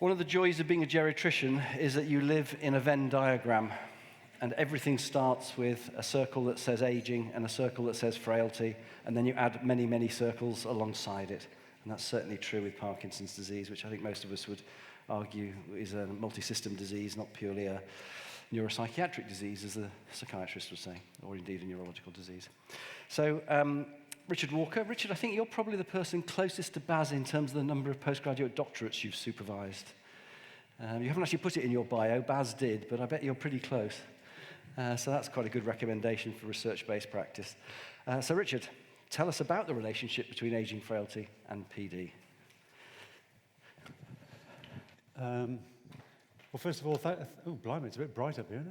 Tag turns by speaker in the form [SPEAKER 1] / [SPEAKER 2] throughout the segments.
[SPEAKER 1] One of the joys of being a geriatrician is that you live in a Venn diagram, and everything starts with a circle that says aging and a circle that says frailty, and then you add many, many circles alongside it. And that's certainly true with Parkinson's disease, which I think most of us would argue is a multi-system disease, not purely a neuropsychiatric disease, as the psychiatrist would say, or indeed a neurological disease. So, Richard Walker. Richard, I think you're probably the person closest to Baz in terms of the number of postgraduate doctorates you've supervised. You haven't actually put it in your bio, Baz did, but I bet you're pretty close. So that's quite a good recommendation for research-based practice. So Richard, tell us about the relationship between aging, frailty, and PD.
[SPEAKER 2] Well, first of all, oh, blimey, it's a bit bright up here,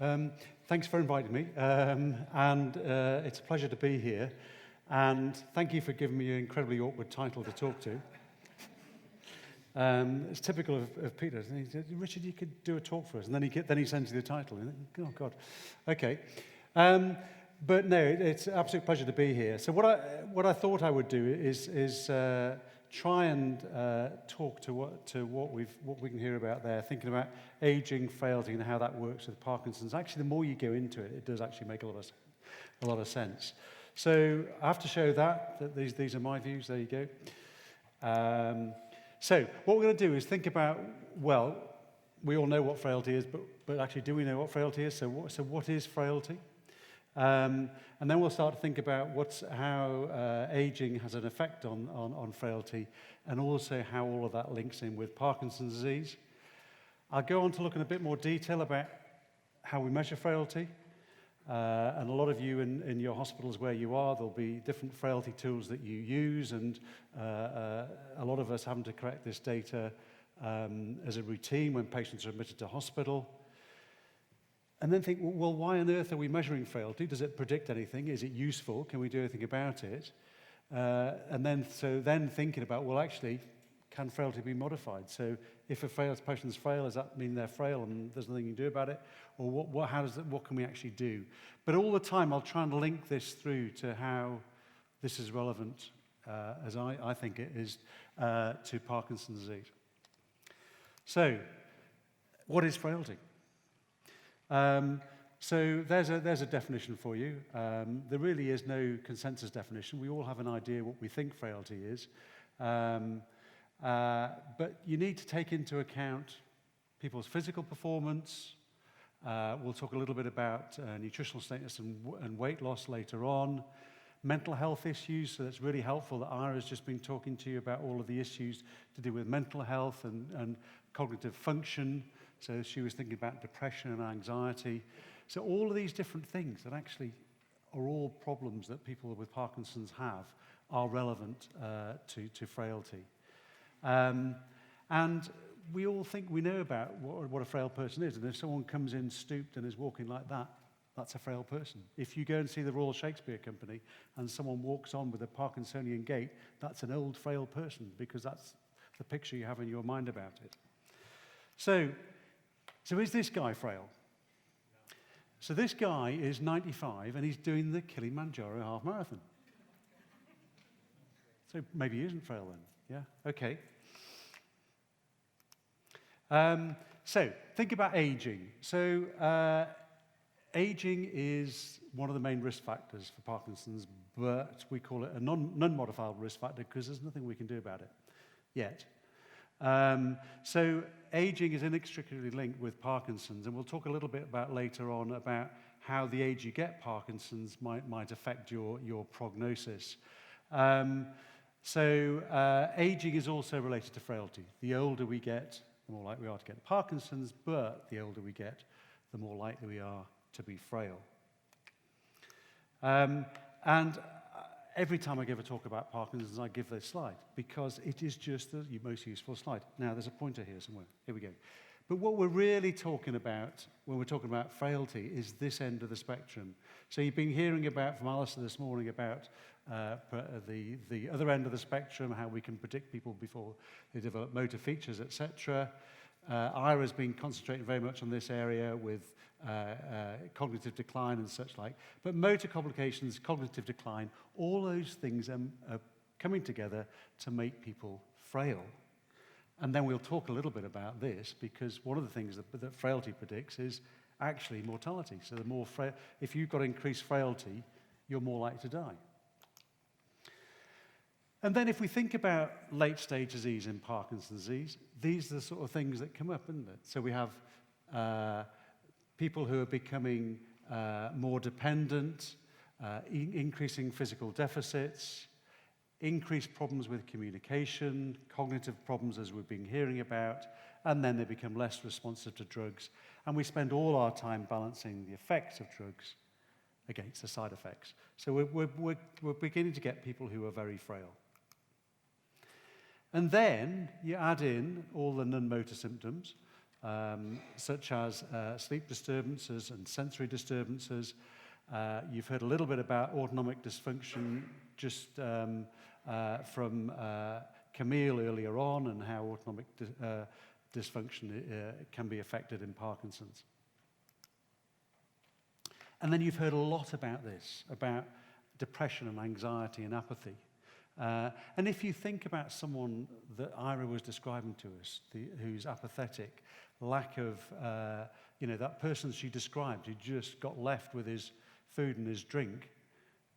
[SPEAKER 2] isn't it? Thanks for inviting me, and it's a pleasure to be here. And thank you for giving me an incredibly awkward title to talk to. It's typical of Peter. He said, Richard, you could do a talk for us. And then he sends you the title. And oh, God. Okay. But no, it's an absolute pleasure to be here. So what I thought I would do is try and talk to what we can hear about there, thinking about aging, frailty, and how that works with Parkinson's. Actually, the more you go into it, it does actually make a lot of sense. So I have to show that these are my views. There you go. So what we're going to do is think about, well, we all know what frailty is, but actually, do we know what frailty is? So what is frailty? And then we'll start to think about how aging has an effect on frailty, and also how all of that links in with Parkinson's disease. I'll go on to look in a bit more detail about how we measure frailty. And a lot of you in your hospitals where you are, there'll be different frailty tools that you use, and a lot of us having to correct this data as a routine when patients are admitted to hospital. And then think, well, why on earth are we measuring frailty? Does it predict anything? Is it useful? Can we do anything about it? And then thinking about, well, actually, can frailty be modified? So if a patient's frail, does that mean they're frail and there's nothing you can do about it? Or what can we actually do? But all the time, I'll try and link this through to how this is relevant, as I think it is, to Parkinson's disease. So, what is frailty? So there's a definition for you. There really is no consensus definition. We all have an idea what we think frailty is. But you need to take into account people's physical performance. We'll talk a little bit about nutritional status and weight loss later on. Mental health issues, so that's really helpful that Ira's just been talking to you about all of the issues to do with mental health and cognitive function. So she was thinking about depression and anxiety. So all of these different things that actually are all problems that people with Parkinson's have are relevant to frailty. And we all think we know about what a frail person is. And if someone comes in stooped and is walking like that, that's a frail person. If you go and see the Royal Shakespeare Company and someone walks on with a Parkinsonian gait, that's an old, frail person, because that's the picture you have in your mind about it. So is this guy frail? So this guy is 95 and he's doing the Kilimanjaro half marathon. So maybe he isn't frail then. Yeah, okay. So think about aging. So aging is one of the main risk factors for Parkinson's, but we call it a non-modifiable risk factor because there's nothing we can do about it yet. So aging is inextricably linked with Parkinson's, and we'll talk a little bit about later on about how the age you get Parkinson's might affect your prognosis. Aging is also related to frailty. The older we get, the more likely we are to get Parkinson's, but the older we get, the more likely we are to be frail. And every time I give a talk about Parkinson's, I give this slide, because it is just the most useful slide. Now, there's a pointer here somewhere. Here we go. But what we're really talking about when we're talking about frailty is this end of the spectrum. So you've been hearing about from Alistair this morning about the other end of the spectrum, how we can predict people before they develop motor features, etc. Ira's been concentrating very much on this area with cognitive decline and such like. But motor complications, cognitive decline, all those things are coming together to make people frail. And then we'll talk a little bit about this, because one of the things that frailty predicts is actually mortality. So the more if you've got increased frailty, you're more likely to die. And then if we think about late-stage disease in Parkinson's disease, these are the sort of things that come up, isn't it? So we have people who are becoming more dependent, increasing physical deficits, increased problems with communication, cognitive problems as we've been hearing about, and then they become less responsive to drugs. And we spend all our time balancing the effects of drugs against the side effects. So we're beginning to get people who are very frail. And then you add in all the non-motor symptoms, such as sleep disturbances and sensory disturbances. You've heard a little bit about autonomic dysfunction just from Camille earlier on, and how autonomic dysfunction can be affected in Parkinson's. And then you've heard a lot about this, about depression and anxiety and apathy. And if you think about someone that Ira was describing to us, who's apathetic, lack of, that person she described who just got left with his food and his drink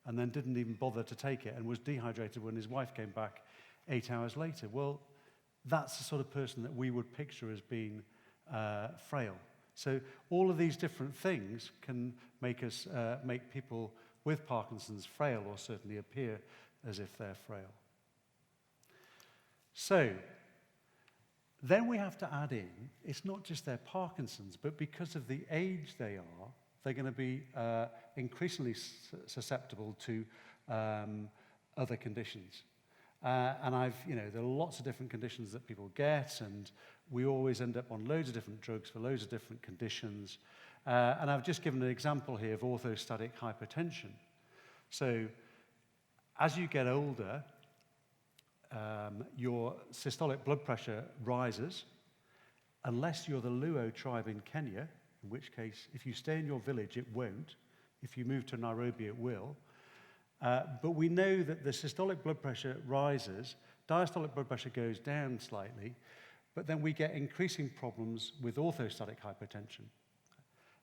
[SPEAKER 2] and then didn't even bother to take it and was dehydrated when his wife came back 8 hours later. Well, that's the sort of person that we would picture as being frail. So all of these different things can make people with Parkinson's frail, or certainly appear as if they're frail. So then we have to add in, it's not just their Parkinson's, but because of the age they are, they're going to be increasingly susceptible to other conditions. And there are lots of different conditions that people get, and we always end up on loads of different drugs for loads of different conditions. And I've just given an example here of orthostatic hypertension. So as you get older, your systolic blood pressure rises, unless you're the Luo tribe in Kenya, in which case, if you stay in your village, it won't. If you move to Nairobi, it will. But we know that the systolic blood pressure rises, diastolic blood pressure goes down slightly, but then we get increasing problems with orthostatic hypertension.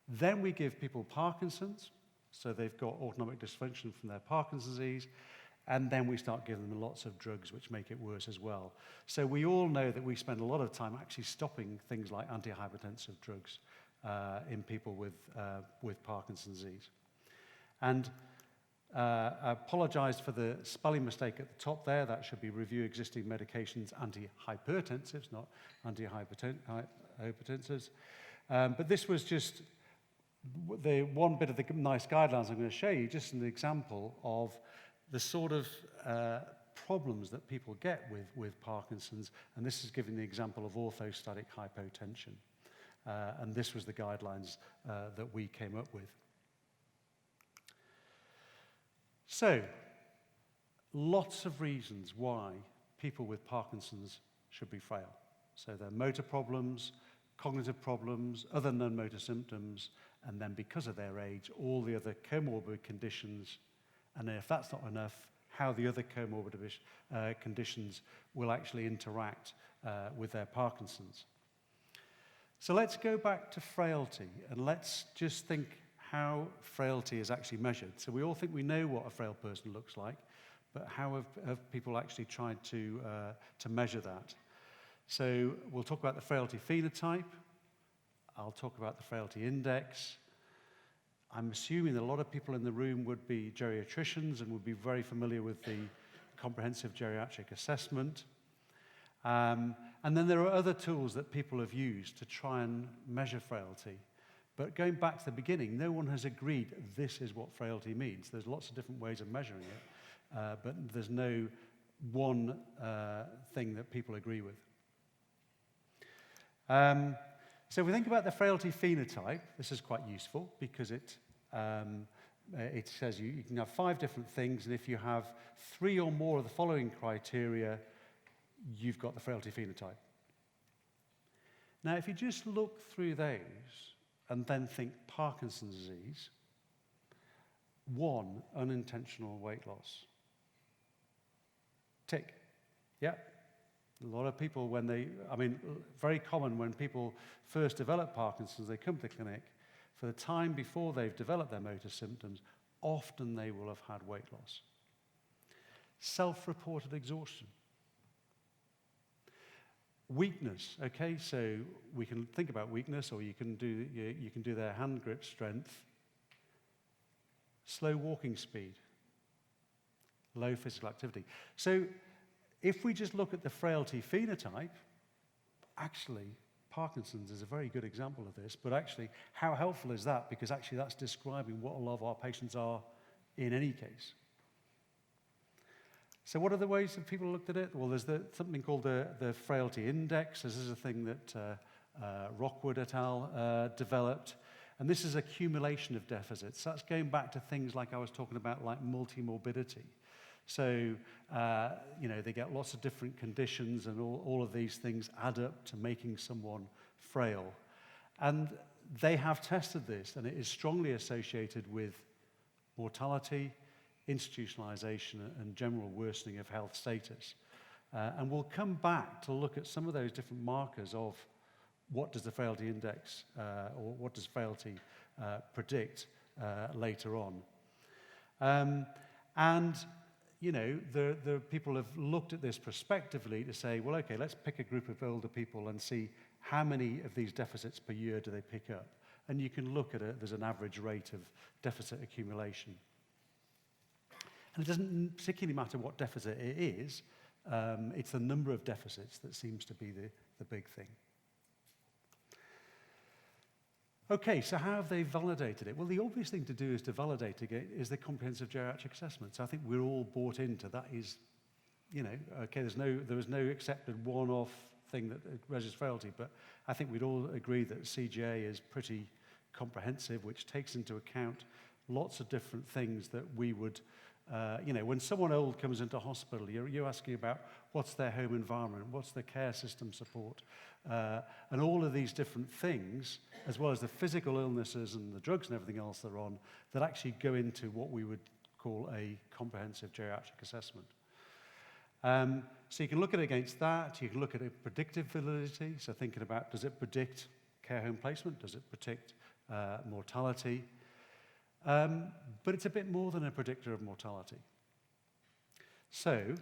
[SPEAKER 2] Then we give people Parkinson's, so they've got autonomic dysfunction from their Parkinson's disease, and then we start giving them lots of drugs which make it worse as well. So we all know that we spend a lot of time actually stopping things like antihypertensive drugs in people with Parkinson's disease. And I apologize for the spelling mistake at the top there. That should be review existing medications, antihypertensives, not antihypertensives. But this was just the one bit of the nice guidelines I'm going to show you, just an example of the sort of problems that people get with Parkinson's. And this is giving the example of orthostatic hypotension. And this was the guidelines that we came up with. So, lots of reasons why people with Parkinson's should be frail. So there are motor problems, cognitive problems, other non-motor symptoms, and then because of their age, all the other comorbid conditions. And then if that's not enough, how the other comorbid conditions will actually interact with their Parkinson's. So let's go back to frailty, and let's just think how frailty is actually measured. So we all think we know what a frail person looks like, but how have people actually tried to measure that? So we'll talk about the frailty phenotype. I'll talk about the frailty index. I'm assuming that a lot of people in the room would be geriatricians and would be very familiar with the comprehensive geriatric assessment. And then there are other tools that people have used to try and measure frailty. But going back to the beginning, no one has agreed this is what frailty means. There's lots of different ways of measuring it, but there's no one thing that people agree with. So if we think about the frailty phenotype, this is quite useful because it says you can have 5 different things, and if you have 3 or more of the following criteria, you've got the frailty phenotype. Now, if you just look through those and then think Parkinson's disease, 1, unintentional weight loss. Tick. Yeah. A lot of people, very common when people first develop Parkinson's, they come to the clinic. For the time before they've developed their motor symptoms, often they will have had weight loss. Self-reported exhaustion. Weakness, okay, so we can think about weakness, or you can do their hand grip strength. Slow walking speed. Low physical activity. So if we just look at the frailty phenotype, actually, Parkinson's is a very good example of this, but actually, how helpful is that? Because actually that's describing what a lot of our patients are in any case. So what are the ways that people looked at it? Well, there's something called the Frailty Index. This is a thing that Rockwood et al. Developed. And this is accumulation of deficits. That's going back to things like I was talking about, like multimorbidity. So, they get lots of different conditions, and all of these things add up to making someone frail. And they have tested this, and it is strongly associated with mortality, institutionalization, and general worsening of health status. And we'll come back to look at some of those different markers of what does the frailty index, or what does frailty predict later on. The people have looked at this prospectively to say, well, okay, let's pick a group of older people and see how many of these deficits per year do they pick up. And you can look at it, there's an average rate of deficit accumulation. And it doesn't particularly matter what deficit it is, it's the number of deficits that seems to be the big thing. Okay, so how have they validated it? Well, the obvious thing to do is to validate it is the comprehensive geriatric assessment. So I think we're all bought into that is, okay, there was no accepted one-off thing that measures frailty, but I think we'd all agree that CGA is pretty comprehensive, which takes into account lots of different things that we would, when someone old comes into hospital, you're asking about what's their home environment, what's the care system support, and all of these different things, as well as the physical illnesses and the drugs and everything else they're on, that actually go into what we would call a comprehensive geriatric assessment. So you can look at it against that. You can look at it predictive validity, so thinking about, does it predict care home placement? Does it predict mortality? But it's a bit more than a predictor of mortality. So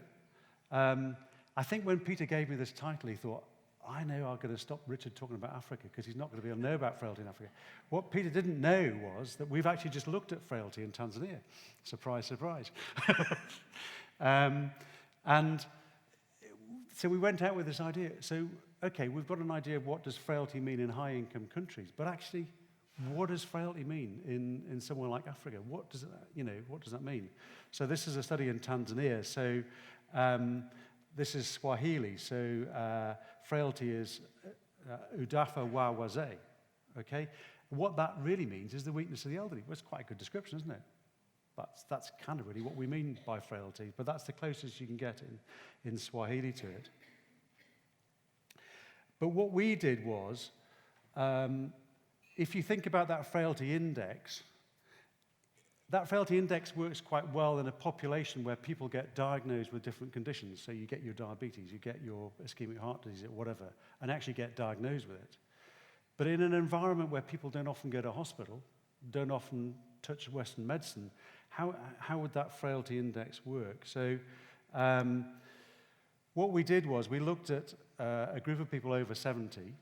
[SPEAKER 2] I think when Peter gave me this title, he thought, I know I'm going to stop Richard talking about Africa because he's not going to be able to know about frailty in Africa. What Peter didn't know was that we've actually just looked at frailty in Tanzania. Surprise, surprise. And so we went out with this idea. So, okay, we've got an idea of what does frailty mean in high-income countries, but actually, what does frailty mean in somewhere like Africa? What does that mean? So this is a study in Tanzania. So this is Swahili. So frailty is udafa wa wazee. Okay? What that really means is the weakness of the elderly. Well, it's quite a good description, isn't it? That's kind of really what we mean by frailty, but that's the closest you can get in Swahili to it. But what we did was, if you think about that frailty index works quite well in a population where people get diagnosed with different conditions. So you get your diabetes, you get your ischemic heart disease, or whatever, and actually get diagnosed with it. But in an environment where people don't often go to hospital, don't often touch Western medicine, how would that frailty index work? So what we did was we looked at a group of people over 70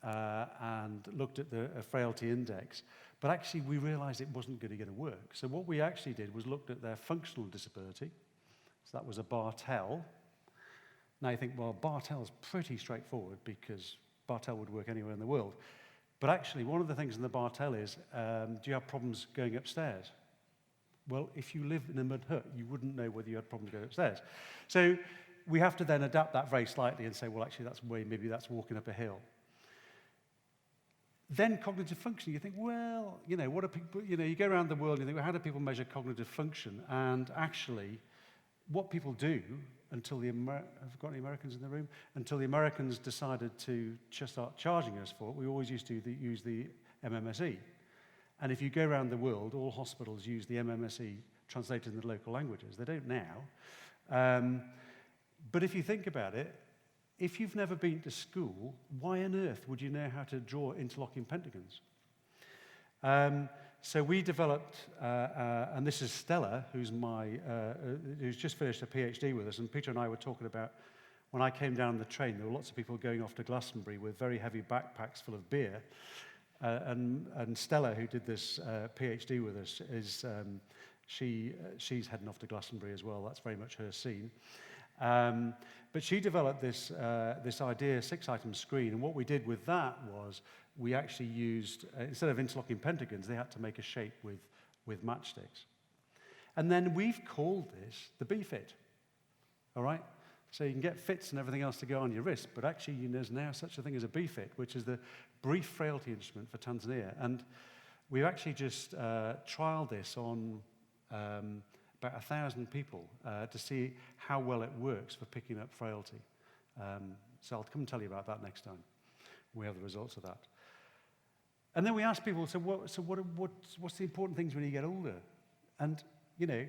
[SPEAKER 2] and looked at the frailty index, but actually we realized it wasn't going to work. So what we actually did was looked at their functional disability. So that was a Bartel. Now you think, well, Bartel's pretty straightforward because Bartel would work anywhere in the world. But actually, one of the things in the Bartel is, do you have problems going upstairs? Well, if you live in a mud hut, you wouldn't know whether you had problems going upstairs. So we have to then adapt that very slightly and say, well, actually, maybe that's walking up a hill. Then cognitive function, you think, well, what are people, you go around the world and you think, well, how do people measure cognitive function? And actually, what people do until I've got any Americans in the room? Until the Americans decided to just start charging us for it, we always used to use the MMSE. And if you go around the world, all hospitals use the MMSE translated into local languages. They don't now. But if you think about it, if you've never been to school, why on earth would you know how to draw interlocking pentagons? So we developed, and this is Stella, who's just finished a PhD with us, and Peter and I were talking about when I came down the train, there were lots of people going off to Glastonbury with very heavy backpacks full of beer, and Stella, who did this PhD with us, she's heading off to Glastonbury as well. That's very much her scene. But she developed this idea, 6-item screen, and what we did with that was we actually used, instead of interlocking pentagons, they had to make a shape with matchsticks. And then we've called this the B-fit, all right? So you can get fits and everything else to go on your wrist, but actually there's now such a thing as a B-fit, which is the brief frailty instrument for Tanzania. And we've actually just trialed this on about 1,000 people to see how well it works for picking up frailty. So I'll come and tell you about that next time. We have the results of that. And then we asked people, so what's the important things when you get older? And, you know,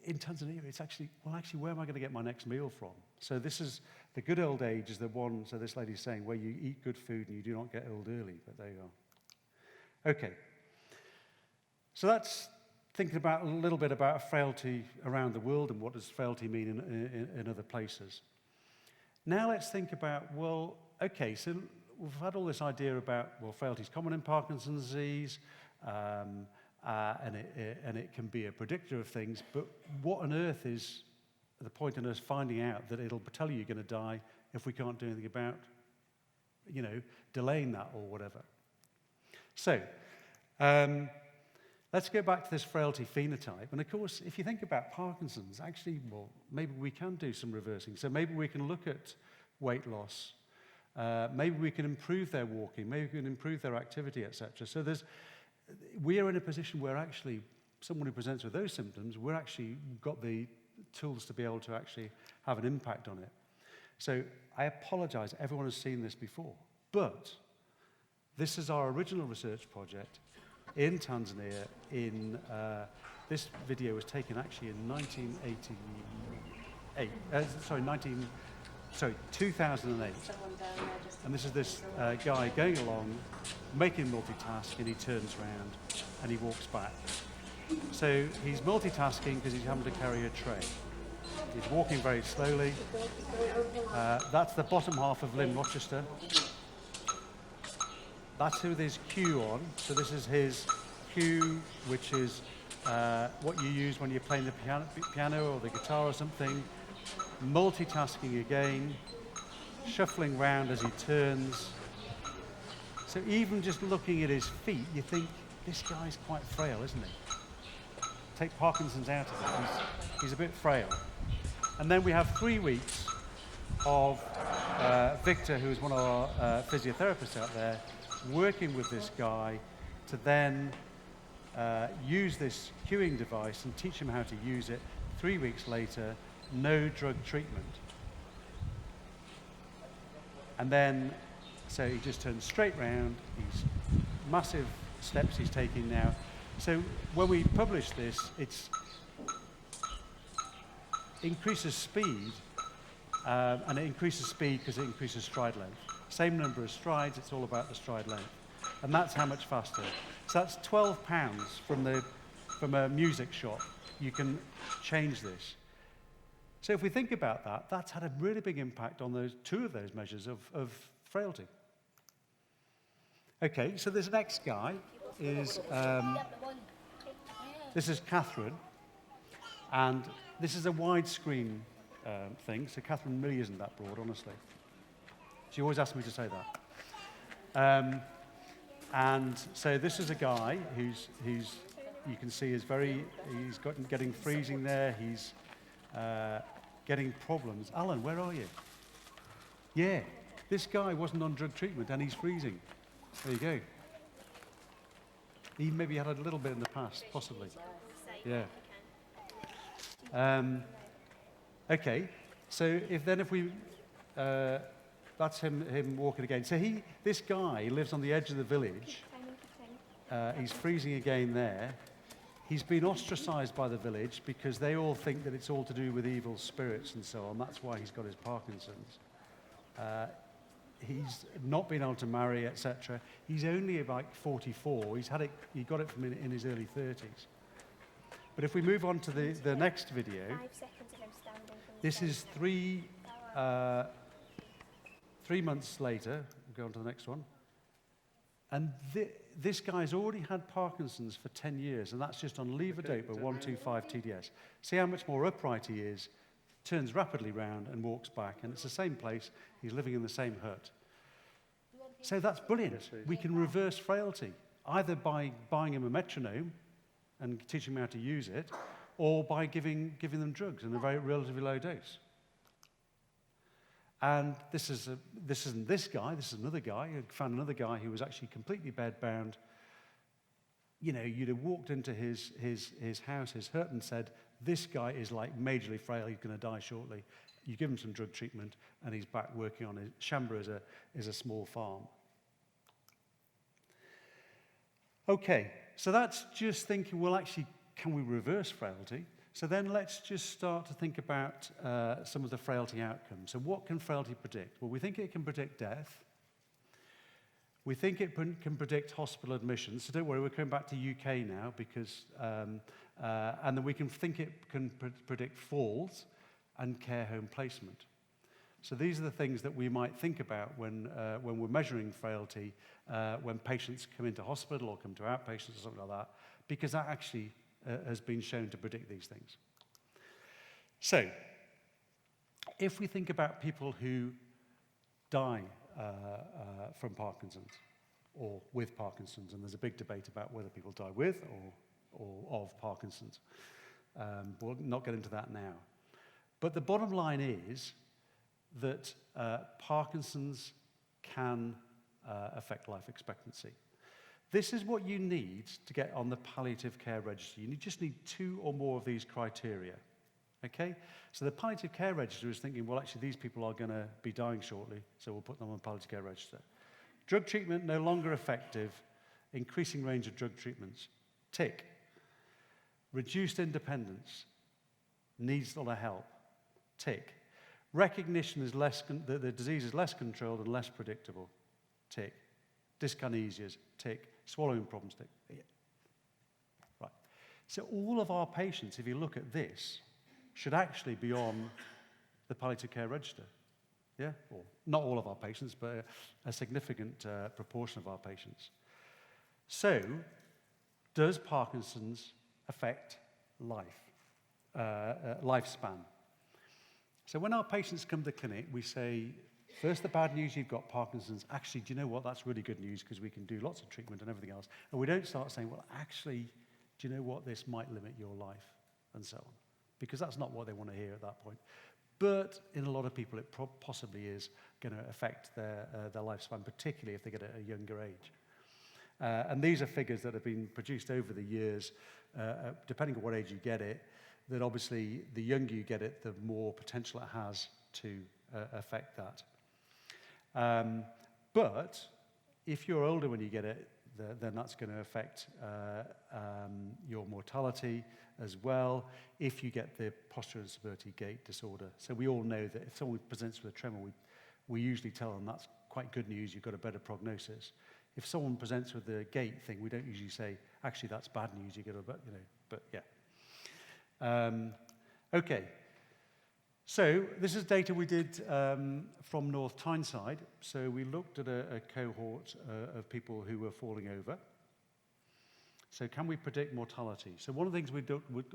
[SPEAKER 2] in Tanzania, it's actually, where am I going to get my next meal from? So this is, the good old age is the one, so this lady's saying, where you eat good food and you do not get old early, but there you are. Okay. So that's thinking about a little bit about frailty around the world and what does frailty mean in other places. Now let's think about, well, okay, so we've had all this idea about, well, frailty is common in Parkinson's disease, and it can be a predictor of things, but what on earth is the point in us finding out that it'll tell you you're going to die if we can't do anything about, you know, delaying that or whatever? So, let's go back to this frailty phenotype. And of course, if you think about Parkinson's, actually, well, maybe we can do some reversing. So maybe we can look at weight loss. Maybe we can improve their walking. Maybe we can improve their activity, etc. So we are in a position where actually someone who presents with those symptoms, we're actually got the tools to be able to actually have an impact on it. So I apologize, everyone has seen this before. But this is our original research project in Tanzania. This video was taken actually in 2008. And this is this guy going along, making multitask, and he turns around and he walks back. So he's multitasking because he's having to carry a tray. He's walking very slowly. That's the bottom half of Lynn Rochester. That's with his cue on. So this is his cue, which is what you use when you're playing the piano or the guitar or something. Multitasking again, shuffling round as he turns. So even just looking at his feet, you think, this guy's quite frail, isn't he? Take Parkinson's out of it, he's a bit frail. And then we have 3 weeks of Victor, who is one of our physiotherapists out there, working with this guy to then use this cueing device and teach him how to use it. 3 weeks later, no drug treatment. And then, so he just turns straight round, he's massive steps he's taking now. So when we publish this, it's increases speed, and it increases speed because it increases stride length. Same number of strides, it's all about the stride length. And that's how much faster. So that's £12 from a music shop. You can change this. So if we think about that, that's had a really big impact on those two of those measures of frailty. Okay, so this next guy is, this is Catherine, and this is a widescreen thing, so Catherine really isn't that broad, honestly. She always asks me to say that. And so this is a guy who's you can see is getting freezing there, he's getting problems. Alan, where are you? Yeah, this guy wasn't on drug treatment and he's freezing. There you go. He maybe had a little bit in the past, possibly. Yeah. Okay, so if we, that's him walking again. So this guy lives on the edge of the village. He's freezing again there. He's been ostracized by the village because they all think that it's all to do with evil spirits and so on. That's why he's got his Parkinson's. He's not been able to marry, etc. He's only about 44. He got it from in his early 30s. But if we move on to the next video,
[SPEAKER 3] 5 seconds of him standing from the
[SPEAKER 2] this is
[SPEAKER 3] centre.
[SPEAKER 2] 3 months later. We'll go on to the next one. And this guy's already had Parkinson's for 10 years, and that's just on levodopa 125 TDS. See how much more upright he is, turns rapidly round and walks back, and it's the same place. He's living in the same hut. So that's brilliant. We can reverse frailty, either by buying him a metronome and teaching him how to use it, or by giving them drugs in a very relatively low dose. And this isn't this guy, this is another guy. I found another guy who was actually completely bedbound. You know, you'd have walked into his house, his hut, and said, this guy is like majorly frail, he's going to die shortly. You give him some drug treatment, and he's back working on it. Chambers is a small farm. Okay, so that's just thinking, well, actually, can we reverse frailty? So then let's just start to think about some of the frailty outcomes. So what can frailty predict? Well, we think it can predict death. We think it can predict hospital admissions. So don't worry, we're coming back to UK now, because, and then we can think it can predict falls and care home placement. So these are the things that we might think about when we're measuring frailty, when patients come into hospital or come to outpatients or something like that, because that actually has been shown to predict these things. So, if we think about people who die from Parkinson's or with Parkinson's, and there's a big debate about whether people die with or of Parkinson's. We'll not get into that now. But the bottom line is that Parkinson's can affect life expectancy. This is what you need to get on the palliative care register. You just need 2 or more of these criteria. Okay? So the palliative care register is thinking, well, actually, these people are going to be dying shortly, so we'll put them on the palliative care register. Drug treatment no longer effective, increasing range of drug treatments. Tick. Reduced independence, needs a lot of help. Tick. Recognition is less, the disease is less controlled and less predictable. Tick. Dyskinesias, tick. Swallowing problems, tick. Yeah. Right. So all of our patients, if you look at this, should actually be on the palliative care register. Yeah? Or not all of our patients, but a significant proportion of our patients. So, does Parkinson's affect lifespan? So when our patients come to the clinic, we say, first, the bad news, you've got Parkinson's. Actually, do you know what? That's really good news because we can do lots of treatment and everything else. And we don't start saying, well, actually, do you know what? This might limit your life and so on. Because that's not what they want to hear at that point. But in a lot of people, it possibly is going to affect their lifespan, particularly if they get at a younger age. And these are figures that have been produced over the years, depending on what age you get it, that obviously the younger you get it, the more potential it has to affect that. But if you're older when you get it, then that's going to affect your mortality as well if you get the postural instability gait disorder. So we all know that if someone presents with a tremor, we usually tell them that's quite good news, you've got a better prognosis. If someone presents with the gait thing, we don't usually say, actually, that's bad news, you get a, you know, but yeah. Okay. So this is data we did from North Tyneside. So we looked at a cohort of people who were falling over. So can we predict mortality? So one of the things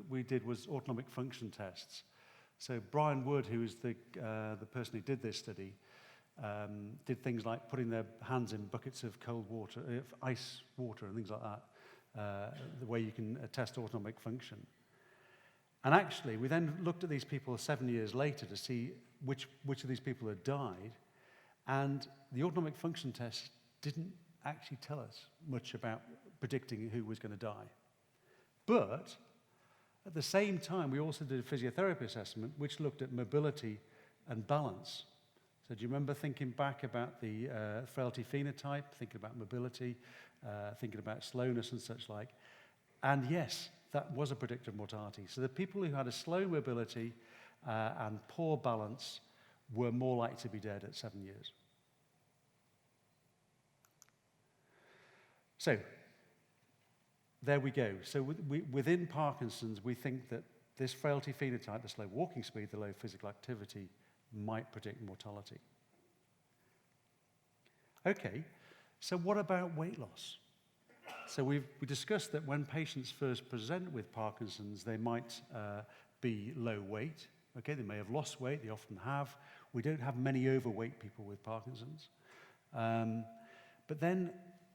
[SPEAKER 2] we did was autonomic function tests. So Brian Wood, who is the person who did this study, did things like putting their hands in buckets of cold water, ice water and things like that, the way you can test autonomic function. And actually, we then looked at these people 7 years later to see which of these people had died, and the autonomic function test didn't actually tell us much about predicting who was going to die. But at the same time, we also did a physiotherapy assessment, which looked at mobility and balance. So do you remember thinking back about the frailty phenotype, thinking about mobility, thinking about slowness and such like? And yes, that was a predictor of mortality. So the people who had a slow mobility and poor balance were more likely to be dead at 7 years. So there we go. So within Parkinson's, we think that this frailty phenotype, the slow walking speed, the low physical activity, might predict mortality. Okay, so what about weight loss? So we discussed that when patients first present with Parkinson's, they might be low weight. Okay, they may have lost weight, they often have. We don't have many overweight people with Parkinson's. But then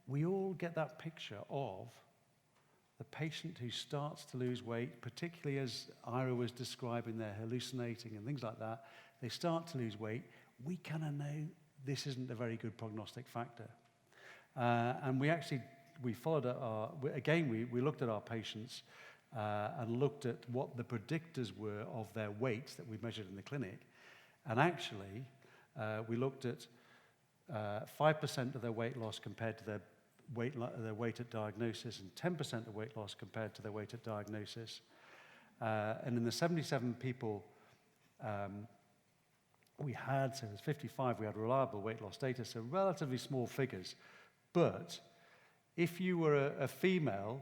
[SPEAKER 2] we all get that picture of the patient who starts to lose weight, particularly as Ira was describing, they're hallucinating and things like that. They start to lose weight. We kind of know this isn't a very good prognostic factor. And we followed we looked at our patients and looked at what the predictors were of their weight that we measured in the clinic. And actually, we looked at 5% of their weight loss compared to their weight at diagnosis, and 10% of weight loss compared to their weight at diagnosis. And in the 77 people we had, so there's 55, we had reliable weight loss data, so relatively small figures. But if you were a female,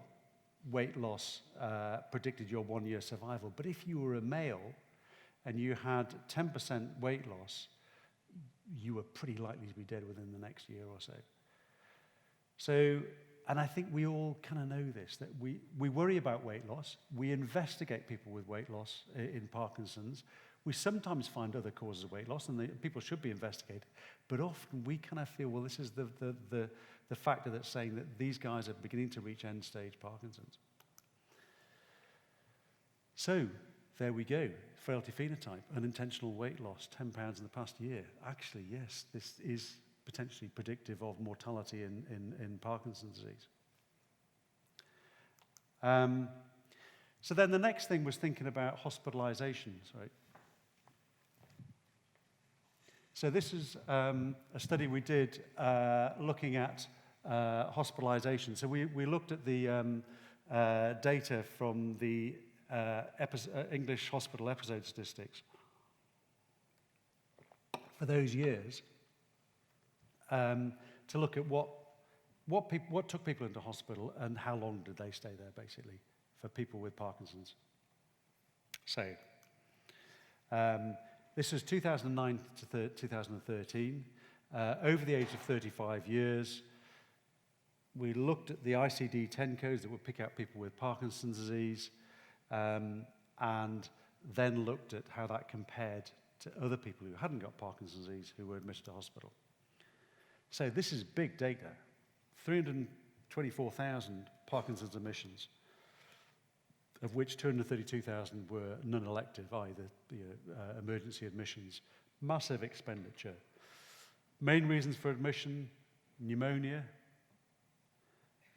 [SPEAKER 2] weight loss predicted your 1 year survival. But if you were a male and you had 10% weight loss, you were pretty likely to be dead within the next year or so. So, and I think we all kind of know this, that we worry about weight loss. We investigate people with weight loss in Parkinson's. We sometimes find other causes of weight loss, and people should be investigated. But often we kind of feel, well, this is the factor that's saying that these guys are beginning to reach end-stage Parkinson's. So, there we go. Frailty phenotype, unintentional weight loss, 10 pounds in the past year. Actually, yes, this is potentially predictive of mortality in Parkinson's disease. So then the next thing was thinking about hospitalizations, right? So this is a study we did looking at hospitalization. So we looked at the data from the English hospital episode statistics for those years to look at what took people into hospital and how long did they stay there, basically, for people with Parkinson's. So this was 2009 to 2013. Over the age of 35 years, we looked at the ICD-10 codes that would pick out people with Parkinson's disease, and then looked at how that compared to other people who hadn't got Parkinson's disease who were admitted to hospital. So this is big data, 324,000 Parkinson's admissions, of which 232,000 were non-elective, i.e. the emergency admissions. Massive expenditure. Main reasons for admission: pneumonia,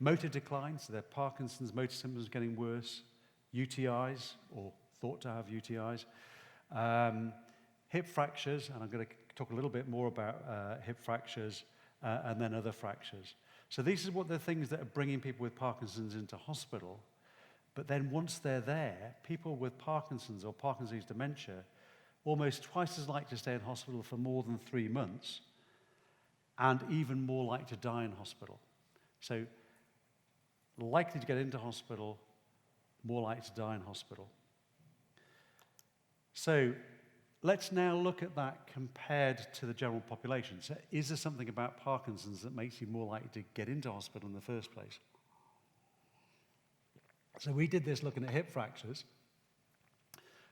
[SPEAKER 2] motor decline, so their Parkinson's motor symptoms getting worse, UTIs, or thought to have UTIs, hip fractures, and I'm going to talk a little bit more about hip fractures, and then other fractures. So these are what the things that are bringing people with Parkinson's into hospital. But then once they're there, people with Parkinson's or Parkinson's dementia, almost twice as likely to stay in hospital for more than 3 months, and even more likely to die in hospital. So likely to get into hospital, more likely to die in hospital. So let's now look at that compared to the general population. So is there something about Parkinson's that makes you more likely to get into hospital in the first place? So we did this looking at hip fractures.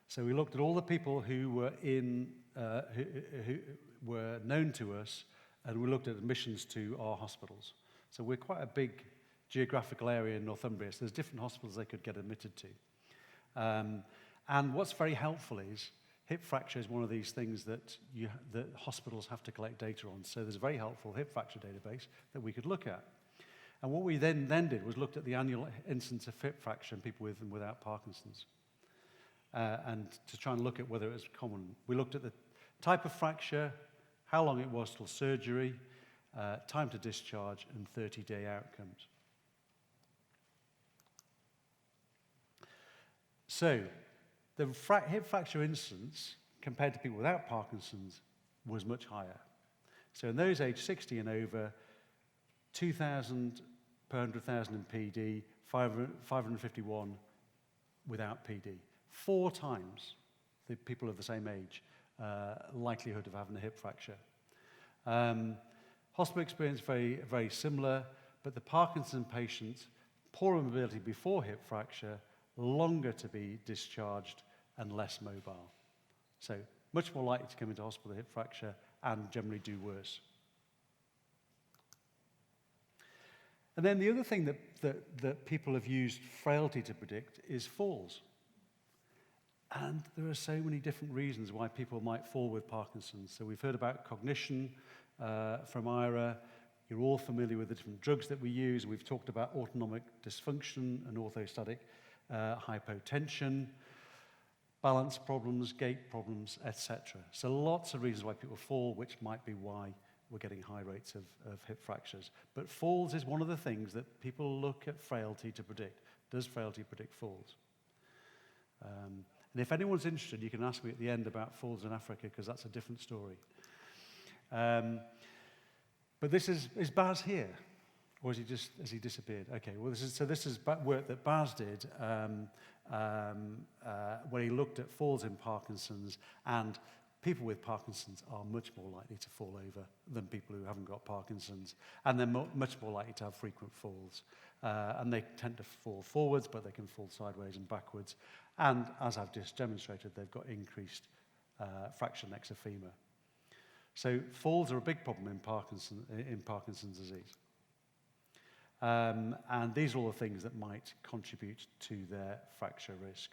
[SPEAKER 2] So we looked at all the people who were who were known to us, and we looked at admissions to our hospitals. So we're quite a big geographical area in Northumbria, so there's different hospitals they could get admitted to. And what's very helpful is hip fracture is one of these things that hospitals have to collect data on. So there's a very helpful hip fracture database that we could look at. And what we then did was looked at the annual incidence of hip fracture in people with and without Parkinson's, and to try and look at whether it was common. We looked at the type of fracture, how long it was till surgery, time to discharge, and 30-day outcomes. So the hip fracture incidence compared to people without Parkinson's was much higher. So in those aged 60 and over, 2,000 per 100,000 in PD, 551 without PD. 4 times the people of the same age likelihood of having a hip fracture. Hospital experience very, very similar, but the Parkinson patient, poorer mobility before hip fracture, longer to be discharged and less mobile. So much more likely to come into hospital with hip fracture and generally do worse. And then the other thing that people have used frailty to predict is falls. And there are so many different reasons why people might fall with Parkinson's. So we've heard about cognition from Ira. You're all familiar with the different drugs that we use. We've talked about autonomic dysfunction and orthostatic hypotension, balance problems, gait problems, etc. So lots of reasons why people fall, which might be why we're getting high rates of hip fractures. But falls is one of the things that people look at frailty to predict. Does frailty predict falls? And if anyone's interested, you can ask me at the end about falls in Africa, because that's a different story. But this is Baz here? Or has he disappeared? Okay, well, this is work that Baz did where he looked at falls in Parkinson's, and people with Parkinson's are much more likely to fall over than people who haven't got Parkinson's, and they're much more likely to have frequent falls. And they tend to fall forwards, but they can fall sideways and backwards. And as I've just demonstrated, they've got increased fracture next to femur. So falls are a big problem in Parkinson's disease. And these are all the things that might contribute to their fracture risk.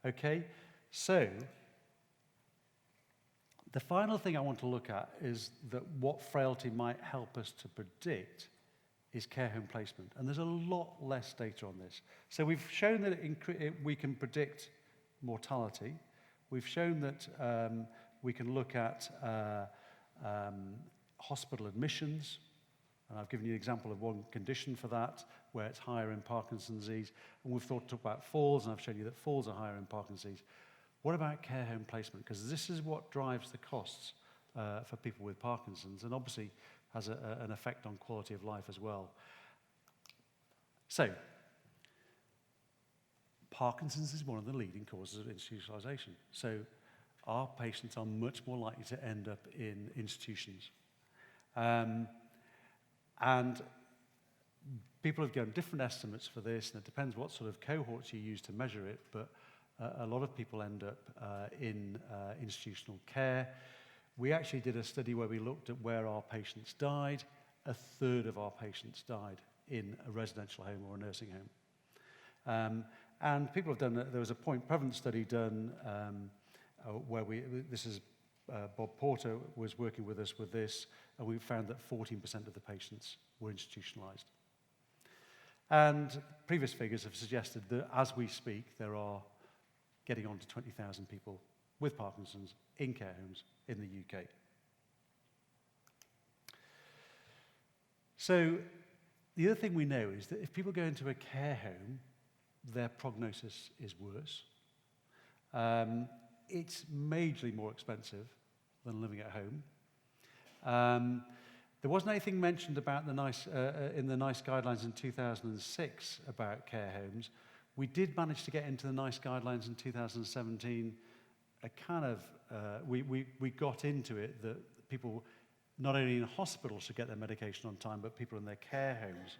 [SPEAKER 2] Okay, so the final thing I want to look at is that what frailty might help us to predict is care home placement. And there's a lot less data on this. So we've shown that we can predict mortality. We've shown that we can look at hospital admissions. And I've given you an example of one condition for that, where it's higher in Parkinson's disease. And we've talked about falls, and I've shown you that falls are higher in Parkinson's disease. What about care home placement? Because this is what drives the costs for people with Parkinson's, and obviously has an effect on quality of life as well. So, Parkinson's is one of the leading causes of institutionalization. So, our patients are much more likely to end up in institutions. And people have given different estimates for this, and it depends what sort of cohorts you use to measure it, but a lot of people end up in institutional care. We actually did a study where we looked at where our patients died. 1/3 of our patients died in a residential home or a nursing home. And people have done, there was a point prevalence study done where Bob Porter was working with us with this, and we found that 14% of the patients were institutionalized. And previous figures have suggested that as we speak, there are getting on to 20,000 people with Parkinson's in care homes in the UK. So the other thing we know is that if people go into a care home, their prognosis is worse. It's majorly more expensive than living at home. There wasn't anything mentioned about the in the NICE guidelines in 2006 about care homes. We did manage to get into the NICE guidelines in 2017. We got into it that people, not only in hospitals, should get their medication on time, but people in their care homes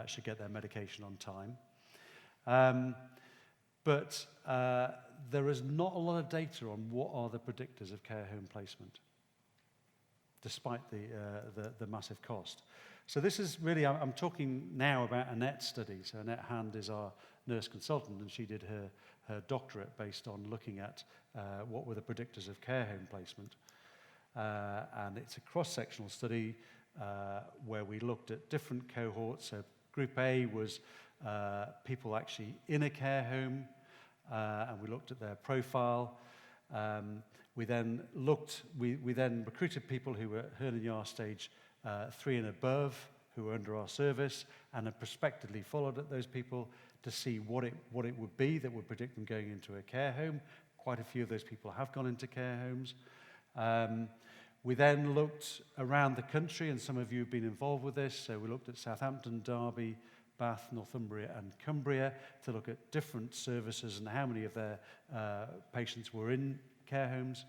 [SPEAKER 2] should get their medication on time. But there is not a lot of data on what are the predictors of care home placement, despite the massive cost. So this is really, I'm talking now about Annette's study. So Annette Hand is our nurse consultant, and she did her doctorate based on looking at what were the predictors of care home placement. And it's a cross-sectional study where we looked at different cohorts. So Group A was people actually in a care home, and we looked at their profile. We then recruited people who were Herniar stage 3 and above, who were under our service, and have prospectively followed those people. to see what it would be that would predict them going into a care home. Quite a few of those people have gone into care homes. We then looked around the country, and some of you have been involved with this. So we looked at Southampton, Derby, Bath, Northumbria, and Cumbria to look at different services and how many of their patients were in care homes.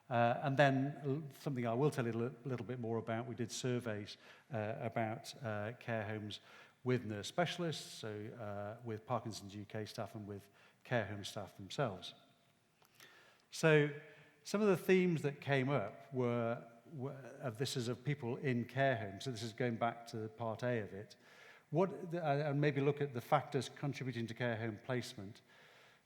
[SPEAKER 2] And then something I will tell you a little bit more about, we did surveys about care homes with nurse specialists, so with Parkinson's UK staff and with care home staff themselves. So some of the themes that came up were this is of people in care homes, so this is going back to part A of it. And maybe look at the factors contributing to care home placement.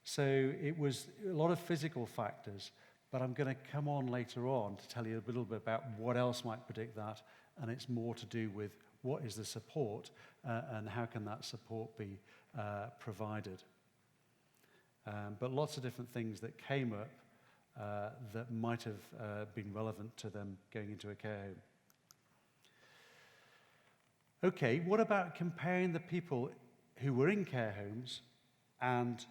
[SPEAKER 2] So it was a lot of physical factors, but I'm going to come on later on to tell you a little bit about what else might predict that, and it's more to do with what is the support and how can that support be provided. But lots of different things that came up that might have been relevant to them going into a care home. Okay, what about comparing the people who were in care homes and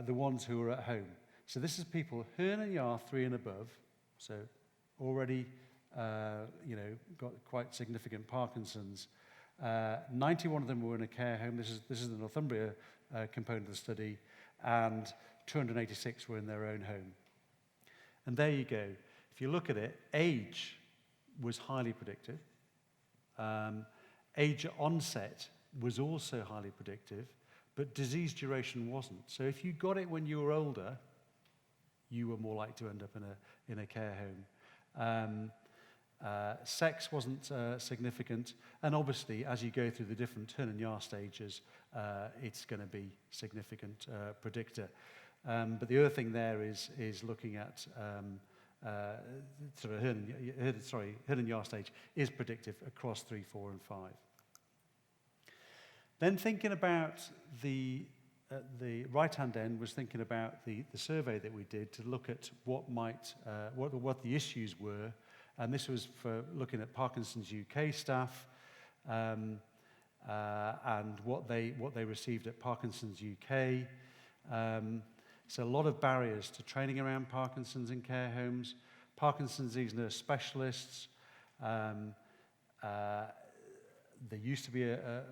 [SPEAKER 2] the ones who were at home? So this is people Hearn and Yar 3 and above, so already got quite significant Parkinson's. 91 of them were in a care home. This is the Northumbria component of the study, and 286 were in their own home. And there you go. If you look at it, age was highly predictive. Age onset was also highly predictive, but disease duration wasn't. So if you got it when you were older, you were more likely to end up in a care home. Sex wasn't significant, and obviously, as you go through the different Hearn and Yar stages, it's going to be significant predictor. But the other thing there is looking at sort of Hearn and Yar stage is predictive across 3, 4, and 5. Then thinking about the right-hand end was thinking about the survey that we did to look at what the issues were, and this was for looking at Parkinson's UK staff and what they received at Parkinson's UK. So a lot of barriers to training around Parkinson's in care homes, Parkinson's disease nurse specialists. There used to be a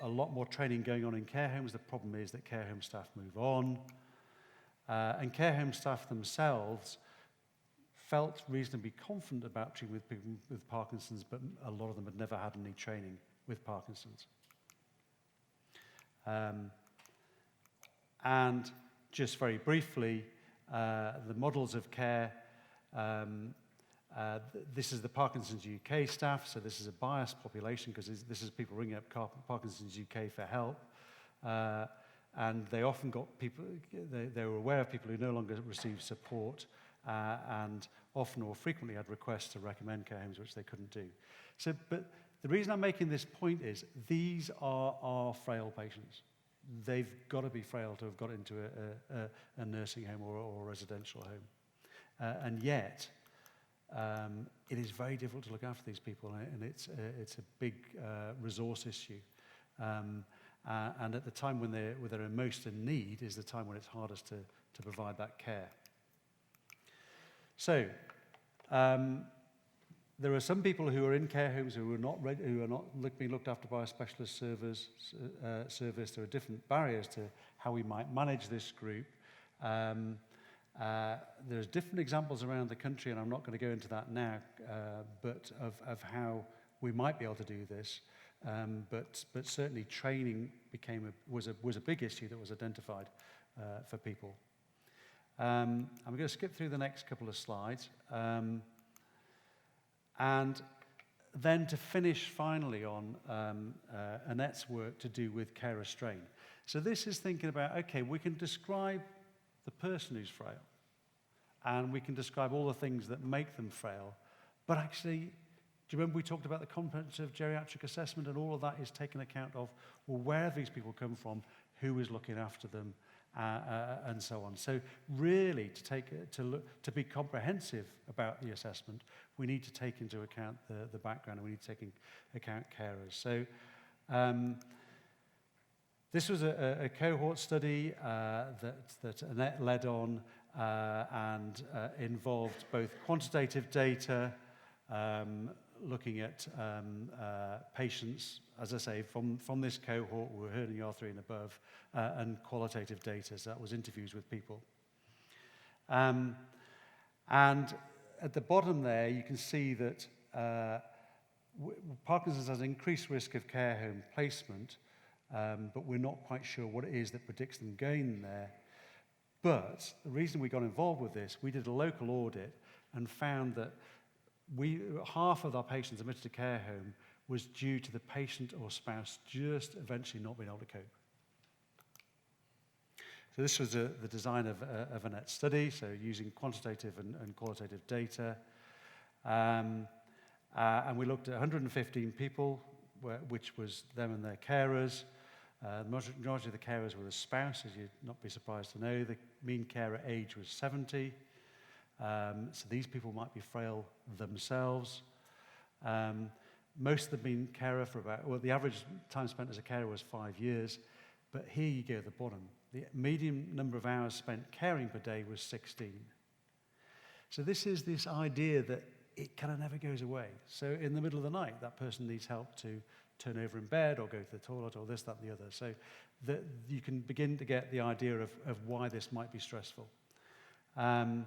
[SPEAKER 2] lot more training going on in care homes. The problem is that care home staff move on. And care home staff themselves felt reasonably confident about treating with people with Parkinson's, but a lot of them had never had any training with Parkinson's. And just very briefly, the models of care. This is the Parkinson's UK staff, so this is a biased population because this is people ringing up Parkinson's UK for help. And they often got people, they were aware of people who no longer received support and often or frequently had requests to recommend care homes, which they couldn't do. So, but the reason I'm making this point is these are frail patients. They've got to be frail to have got into a nursing home or a residential home. And yet, it is very difficult to look after these people, and it's a big resource issue. And at the time when they're most in need is the time when it's hardest to provide that care. So, there are some people who are in care homes who are not being looked after by a specialist service. There are different barriers to how we might manage this group. There's different examples around the country, and I'm not going to go into that now, but of how we might be able to do this. But certainly training was a big issue that was identified for people. I'm going to skip through the next couple of slides. And then to finish finally on Annette's work to do with care restraint. So this is thinking about, okay, we can describe the person who's frail, and we can describe all the things that make them frail, but actually, do you remember we talked about the comprehensive geriatric assessment, and all of that is taken account of, well, where have these people come from, who is looking after them, and so on. So really, to be comprehensive about the assessment, we need to take into account the background, and we need to take into account carers. So This was a cohort study that Annette led on and involved both quantitative data, looking at patients, as I say, from this cohort who were hernia R3 and above, and qualitative data, so that was interviews with people. And at the bottom there, you can see that Parkinson's has an increased risk of care home placement, but we're not quite sure what it is that predicts them going there. But the reason we got involved with this, we did a local audit and found that half of our patients admitted to care home was due to the patient or spouse just eventually not being able to cope. So this was the design of a net study, so using quantitative and qualitative data. And we looked at 115 people, which was them and their carers. The majority of the carers were the spouse, as you'd not be surprised to know. The mean carer age was 70. So these people might be frail themselves. Most of the mean carer the average time spent as a carer was 5 years. But here you go at the bottom. The median number of hours spent caring per day was 16. So this is this idea that it kind of never goes away. So in the middle of the night, that person needs help to turn over in bed or go to the toilet or this, that, and the other. So that you can begin to get the idea of why this might be stressful. I'll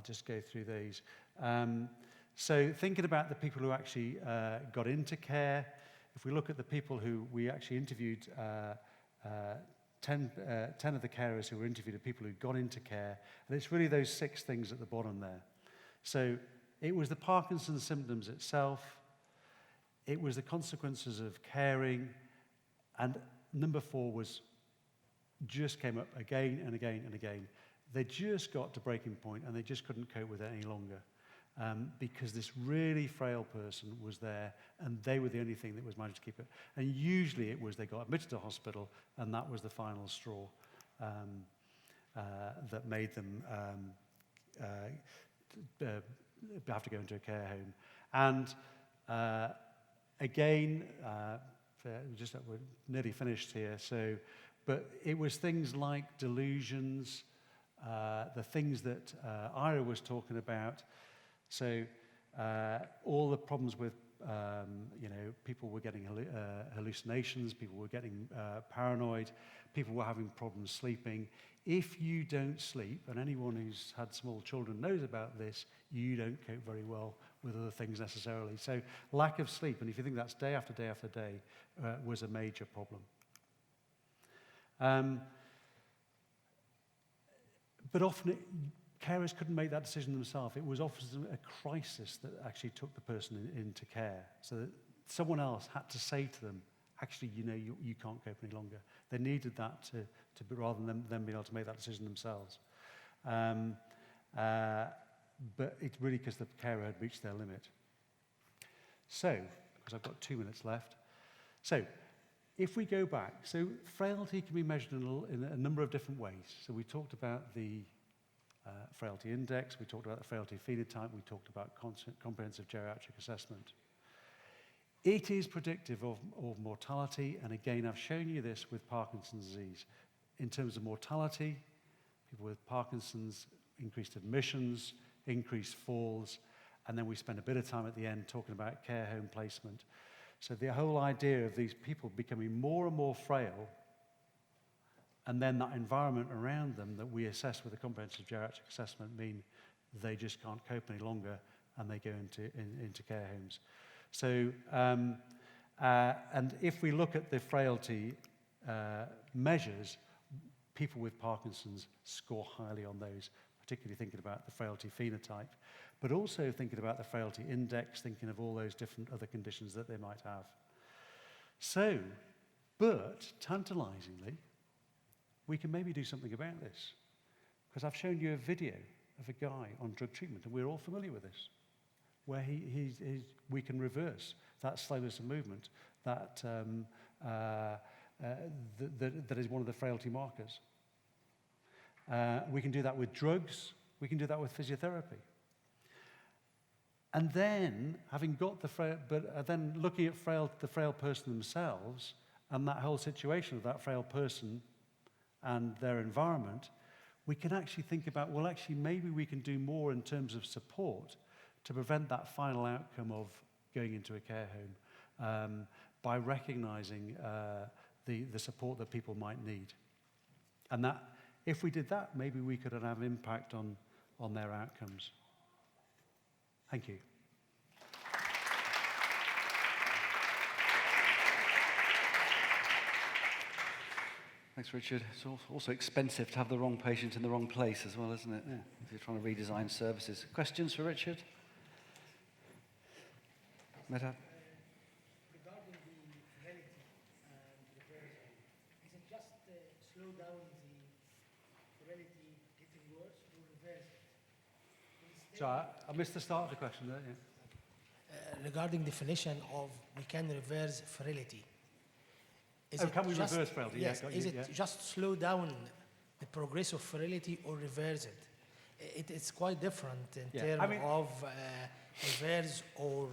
[SPEAKER 2] just go through these. So thinking about the people who actually got into care, if we look at the people who we actually interviewed, 10 of the carers who were interviewed are people who got into care, and it's really those 6 things at the bottom there. So it was the Parkinson's symptoms itself, it was the consequences of caring, and number 4 was just came up again and again and again. They just got to breaking point and they just couldn't cope with it any longer. Because this really frail person was there and they were the only thing that was managed to keep it. And usually it was they got admitted to hospital and that was the final straw that made them have to go into a care home. And again, we're nearly finished here, but it was things like delusions, the things that Ira was talking about. So all the problems with, people were getting hallucinations, people were getting paranoid, people were having problems sleeping. If you don't sleep, and anyone who's had small children knows about this, you don't cope very well with other things necessarily. So lack of sleep, and if you think that's day after day after day, was a major problem. But often carers couldn't make that decision themselves. It was often a crisis that actually took the person into care. So that someone else had to say to them, actually, you can't cope any longer. They needed that to be, rather than them being able to make that decision themselves. But it's really because the carer had reached their limit. So, because I've got 2 minutes left. So, if we go back, so frailty can be measured in a number of different ways. So we talked about the frailty index, we talked about the frailty phenotype, we talked about comprehensive geriatric assessment. It is predictive of mortality, and again, I've shown you this with Parkinson's disease. In terms of mortality, people with Parkinson's, increased admissions, increased falls, and then we spend a bit of time at the end talking about care home placement. So the whole idea of these people becoming more and more frail, and then that environment around them that we assess with a comprehensive geriatric assessment mean they just can't cope any longer and they go into care homes. So, and if we look at the frailty measures, people with Parkinson's score highly on those, particularly thinking about the frailty phenotype, but also thinking about the frailty index, thinking of all those different other conditions that they might have. So, but tantalizingly, we can maybe do something about this. Because I've shown you a video of a guy on drug treatment, and we're all familiar with this, where we can reverse that slowness of movement, that is one of the frailty markers. We can do that with drugs. We can do that with physiotherapy. And then, having got the frail, but then looking at the frail person themselves and that whole situation of that frail person and their environment, we can actually think about, well, actually, maybe we can do more in terms of support to prevent that final outcome of going into a care home by recognizing the support that people might need. And that, if we did that, maybe we could have an impact on their outcomes. Thank you.
[SPEAKER 1] Thanks, Richard. It's also expensive to have the wrong patient in the wrong place as well, isn't it? Yeah. If you're trying to redesign services. Questions for Richard? Meta?
[SPEAKER 4] Regarding the Frailty and reversal, is it just slow down the Frailty getting worse or reverse it?
[SPEAKER 2] So I missed the start of the question there. Yeah.
[SPEAKER 4] Regarding definition of we can reverse Frailty.
[SPEAKER 2] Can we reverse Frailty?
[SPEAKER 4] Yes.
[SPEAKER 2] Yeah,
[SPEAKER 4] Is it just slow down the progress of Frailty or reverse it? It's quite different in terms of reverse or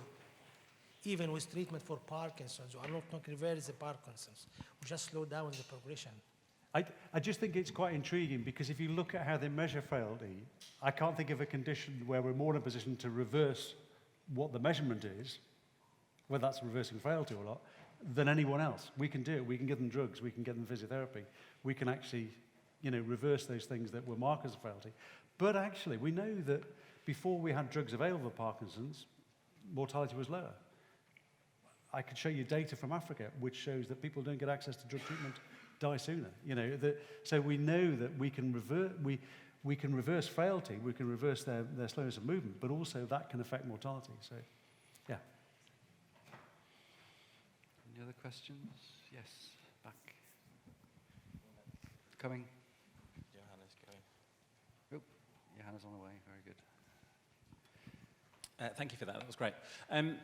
[SPEAKER 4] even with treatment for Parkinson's. I'm not talking reverse the Parkinson's. We just slow down the progression.
[SPEAKER 2] I just think it's quite intriguing because if you look at how they measure frailty, I can't think of a condition where we're more in a position to reverse what the measurement is, whether that's reversing frailty or not, than anyone else. We can do it. We can give them drugs. We can give them physiotherapy. We can actually, reverse those things that were markers of frailty. But actually, we know that before we had drugs available for Parkinson's, mortality was lower. I could show you data from Africa which shows that people don't get access to drug treatment die sooner. So we know that we can reverse frailty, we can reverse their slowness of movement, but also that can affect mortality. So, yeah.
[SPEAKER 1] Any other questions? Yes, back. Coming.
[SPEAKER 5] Johanna's going.
[SPEAKER 1] Oh, Johanna's on the way. Very good.
[SPEAKER 5] Thank you for that. That was great. I'm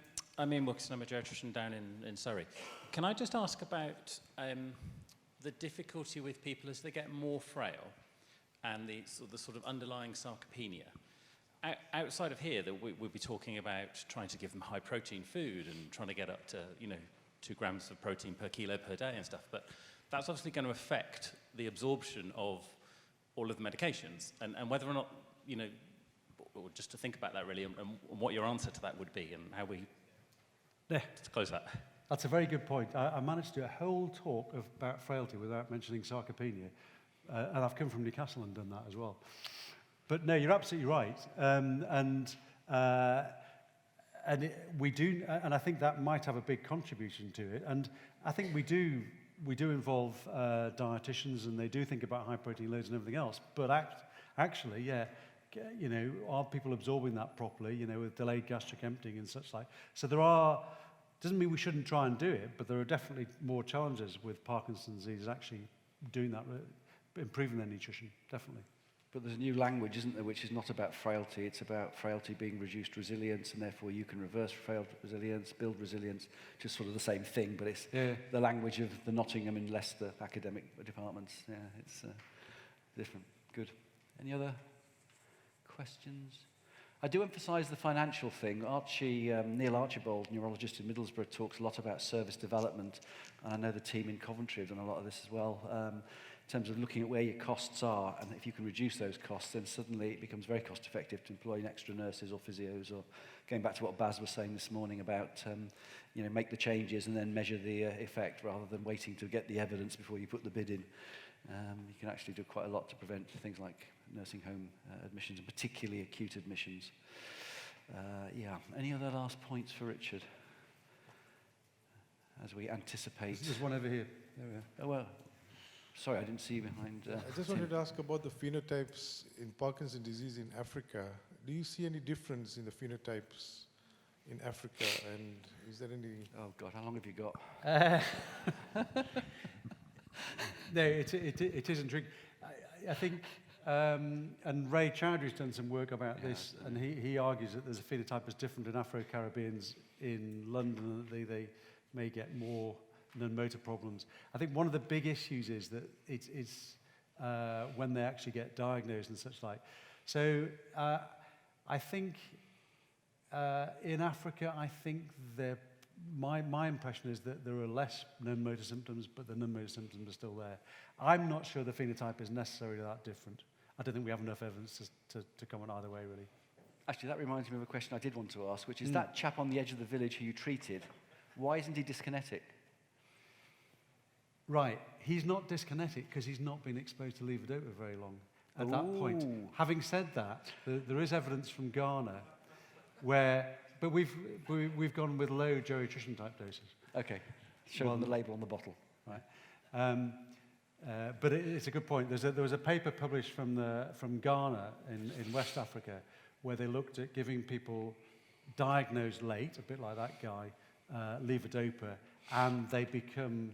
[SPEAKER 5] Ian Wilkinson. I'm a geriatrician down in Surrey. Can I just ask about the difficulty with people as they get more frail and the sort of underlying sarcopenia? Outside of here, that we'll be talking about trying to give them high protein food and trying to get up to 2 grams of protein per kilo per day and stuff. But that's obviously going to affect the absorption of all of the medications and whether or not, or just to think about that really and what your answer to that would be and how we close that.
[SPEAKER 2] That's a very good point. I managed to do a whole talk about frailty without mentioning sarcopenia. And I've come from Newcastle and done that as well. But no, you're absolutely right. We do, and I think that might have a big contribution to it. And I think we do involve dietitians, and they do think about high protein loads and everything else. But actually, yeah, are people absorbing that properly? With delayed gastric emptying and such like. So doesn't mean we shouldn't try and do it, but there are definitely more challenges with Parkinson's disease actually doing that, improving their nutrition, definitely.
[SPEAKER 1] But there's a new language, isn't there, which is not about frailty. It's about frailty being reduced resilience, and therefore you can reverse frailty resilience, build resilience, just sort of the same thing, but it's the language of the Nottingham and Leicester academic departments. Yeah, it's different. Good. Any other questions? I do emphasise the financial thing. Neil Archibald, neurologist in Middlesbrough, talks a lot about service development, and I know the team in Coventry have done a lot of this as well, in terms of looking at where your costs are, and if you can reduce those costs, then suddenly it becomes very cost effective to employ extra nurses or physios, or going back to what Baz was saying this morning about, make the changes and then measure the effect rather than waiting to get the evidence before you put the bid in. You can actually do quite a lot to prevent things like nursing home admissions, and particularly acute admissions. Any other last points for Richard? As we anticipate...
[SPEAKER 2] There's one over here.
[SPEAKER 1] There we are. Oh, well, sorry, I didn't see you behind...
[SPEAKER 6] I just wanted to ask about the phenotypes in Parkinson's disease in Africa. Do you see any difference in the phenotypes in Africa, and is there any...
[SPEAKER 1] Oh, God, how long have you got?
[SPEAKER 2] No, it is intriguing. I think, and Ray Chowdhury's done some work about this, and he argues that there's a phenotype that's different in Afro-Caribbeans in London, that they may get more non-motor problems. I think one of the big issues is that it's when they actually get diagnosed and such like. So I think In Africa, I think my impression is that there are less non-motor symptoms, but the non-motor symptoms are still there. I'm not sure the phenotype is necessarily that different. I don't think we have enough evidence to comment either way, really.
[SPEAKER 1] Actually, that reminds me of a question I did want to ask, which is that chap on the edge of the village who you treated, why isn't he dyskinetic?
[SPEAKER 2] Right. He's not dyskinetic because he's not been exposed to levodopa very long at that point. Having said that, there is evidence from Ghana where, but we've gone with low geriatrician type doses.
[SPEAKER 1] Okay. Show them the label on the bottle.
[SPEAKER 2] Right. But it's a good point. There was a paper published from Ghana in West Africa where they looked at giving people diagnosed late, a bit like that guy, levodopa, and they become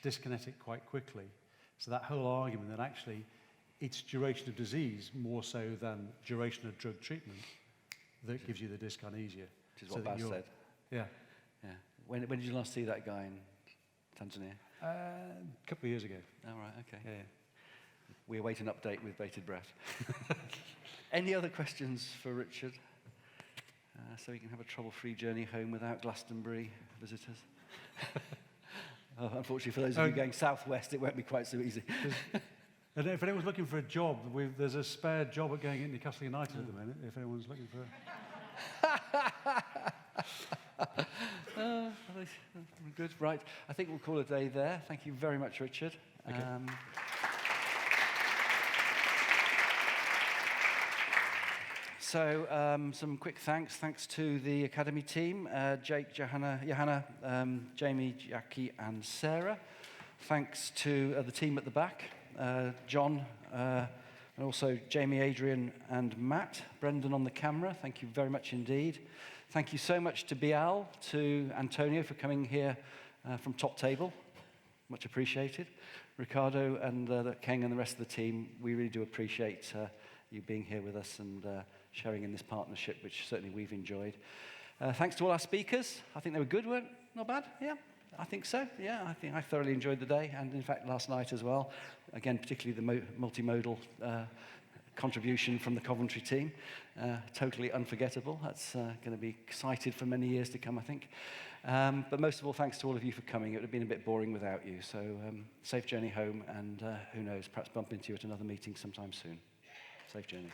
[SPEAKER 2] dyskinetic quite quickly. So that whole argument that actually it's duration of disease more so than duration of drug treatment that gives you the dyskinesia.
[SPEAKER 1] Which is what Baz said.
[SPEAKER 2] Yeah.
[SPEAKER 1] Yeah. When did you last see that guy in Tanzania?
[SPEAKER 2] A couple of years ago.
[SPEAKER 1] Oh, right, okay.
[SPEAKER 2] Yeah.
[SPEAKER 1] We await an update with bated breath. Any other questions for Richard? So he can have a trouble-free journey home without Glastonbury visitors. Unfortunately, for those of you going southwest, it won't be quite so easy.
[SPEAKER 2] And if anyone's looking for a job, there's a spare job at going at Newcastle United at the minute, if anyone's looking for
[SPEAKER 1] Good, right. I think we'll call it a day there. Thank you very much, Richard.
[SPEAKER 2] Okay.
[SPEAKER 1] Some quick thanks. Thanks to the Academy team, Jake, Johanna, Jamie, Jackie, and Sarah. Thanks to the team at the back, John, and also Jamie, Adrian, and Matt. Brendan on the camera, thank you very much indeed. Thank you so much to Bial, to Antonio for coming here from Top Table. Much appreciated. Ricardo and Keng and the rest of the team, we really do appreciate you being here with us and sharing in this partnership, which certainly we've enjoyed. Thanks to all our speakers. I think they were good, weren't not bad? Yeah, I think so. Yeah, I think I thoroughly enjoyed the day, and in fact last night as well. Again, particularly the multimodal contribution from the Coventry team. Totally unforgettable. That's going to be cited for many years to come, I think. But most of all, thanks to all of you for coming. It would have been a bit boring without you. So safe journey home, and who knows, perhaps bump into you at another meeting sometime soon. Safe journey.